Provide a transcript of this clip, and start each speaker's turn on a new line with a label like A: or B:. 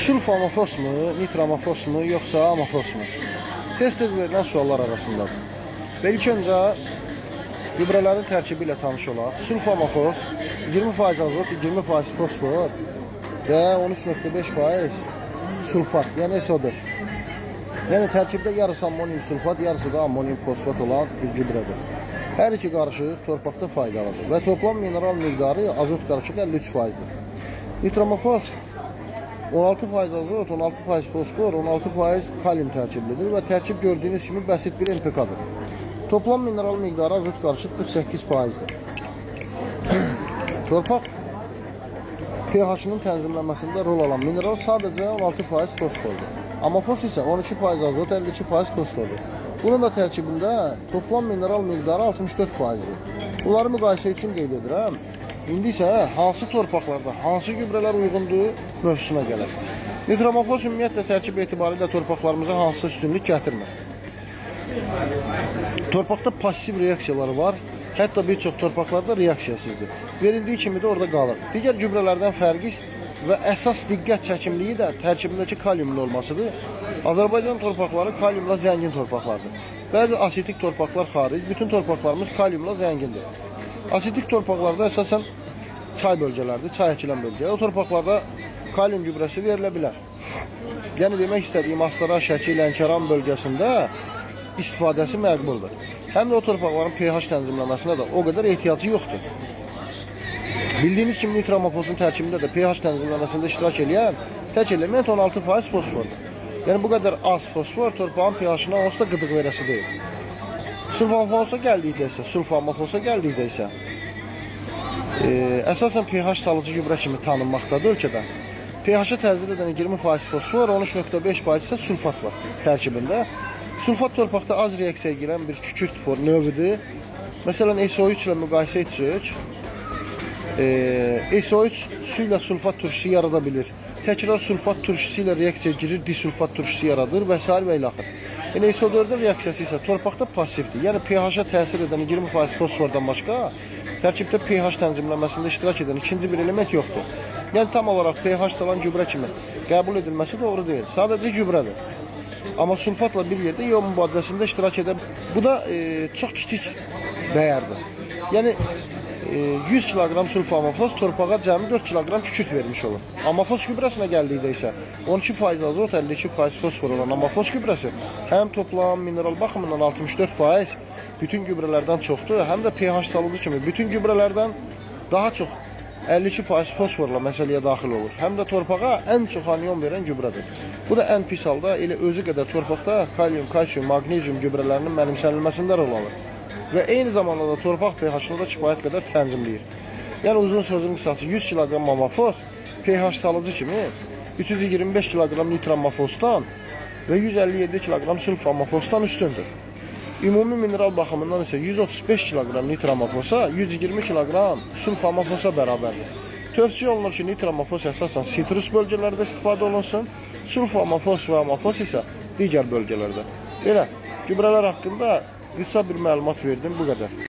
A: Sulf amofos mu, nitramofos mu, yoxsa amofos mu? Tez-tez verilən suallar arasındadır. Və ilk öncə gübrələrin tərkibi ilə tanış olaq. Sulf amofos 20% azot, 20% fosfor və 13.5% sulfat, yəni SO4. Yəni tərkibdə yarısı ammonium sulfat, yarısı da ammonium fosfat olan bir gübrədir. Hər iki qarışıq torpaqda faydalıdır və toplam mineral miqdarı azot qarışığı 53%-dir. Nitramofos 16% azot, 16% fosfor, 16% kalium tərkiblidir və tərkib gördüyünüz kimi bəsit bir NPK-dır. Toplam mineral miqdarı azot qarışıq 48%-dir. Torpaq pH-ının tənzimlənməsində rol alan mineral sadəcə 16% fosfordur. Amofos isə 12% azot, 52% fosfordur. Bunun da tərkibində toplam mineral miqdarı 64%-dir. Bunları müqayisə üçün qeyd edirəm. İndi isə hansı torpaqlarda hansı gübrələr uyğundur mövzusuna gəlir. Nitramofos ümumiyyətlə tərkib etibarilə torpaqlarımıza hansı üstünlük gətirmir. Torpaqda pasiv reaksiyaları var. Hətta bir çox torpaqlarda reaksiyasızdır. Verildiyi kimi də orada qalır. Digər gübrələrdən fərqi və əsas diqqət çəkimliyi də tərkibindəki kaliumun olmasıdır. Azərbaycan torpaqları kaliumla zəngin torpaqlardır. Bəzi asitik torpaqlar xaric, bütün torpaqlarımız kaliumla zəngindir. Asitik torpaqlarda əsasən çay bölgələrdir, çay əkilən bölgələr. O torpaqlarda kalium gübrəsi verilə bilər. Yəni demək istədiyim Astara, Şəki, Lənkəran bölgəsində istifadəsi məqbuldur. Həm də o torpaqların pH tənzimləməsinə də o qədər ehtiyacı yoxdur. Bildiyiniz kimi nitramofosun tərkibində də pH tənzimləməsində iştirak edən tək element 16% fosfordur. Yəni bu qədər az fosfor torpağın pH-ına onsuz da qıdıq verəsi deyil. Sulfamofosa gəldikdə isə əsasən pH salıcı gübrə kimi tanınmaqdadır ölkədə. pH-a təzyiq edən 20% fosfor, 13.5% isə sulfat var tərkibində. Sulfat torpaqda az reaksiyaya girən bir kükürt növüdür. Məsələn, SO3 ilə müqayisə etsək, SO3 su ilə sulfat turşusu yarada bilir. Təkrar sulfat turşusu ilə reaksiyaya girir, disulfat turşusu yaradır və s. və ilə axır. Yəni SO4-ün reaksiyası isə torpaqda passivdir. Yəni pH-a təsir edən 20% fosfordan başqa tərkibdə pH tənzimləməsində iştirak edən ikinci bir element yoxdur. Yəni tam olaraq pH salan gübrə kimi qəbul edilməsi doğru deyil. Sadəcə gübrədir. Amma sulfatla bir yerdə ion mübadiləsində iştirak edə bu da çox kiçik dəyərdir. Yəni 100 kiloqram sulfamofos torpağa cəmi 4 kiloqram kükürt vermiş olur. Amofos gübrəsinə gəldikdə isə 12% azot, 52% fosfor olan amofos gübrəsi həm toplam mineral baxımından 64% bütün gübrələrdən çoxdur, həm də pH salıcı kimi bütün gübrələrdən daha çox 52% fosforla məsələyə daxil olur. Həm də torpağa ən çox anion verən gübrədir. Bu da ən pis halda elə özü qədər torpaqda kalium, kalsium, maqnezium gübrələrinin mənimsənilməsində rol alır. Və eyni zamanda da torpaq pH-ını da kifayət qədər tənzimləyir. Yəni uzun sözün qısası 100 kiloqram amofos pH salıcı kimi 325 kiloqram nitramofosdan və 157 kiloqram sulfamofosdan üstündür. Ümumi mineral baxımından isə 135 kiloqram nitramofosa 120 kiloqram sulfamofosa bərabərdir. Tövsiyə olunur ki, nitramofos əsasən sitrus bölgələrdə istifadə olunsun, sulfamofos və amofos isə digər bölgələrdə. Belə, gübrələr haqqında qısa bir məlumat verdim, bu qədər.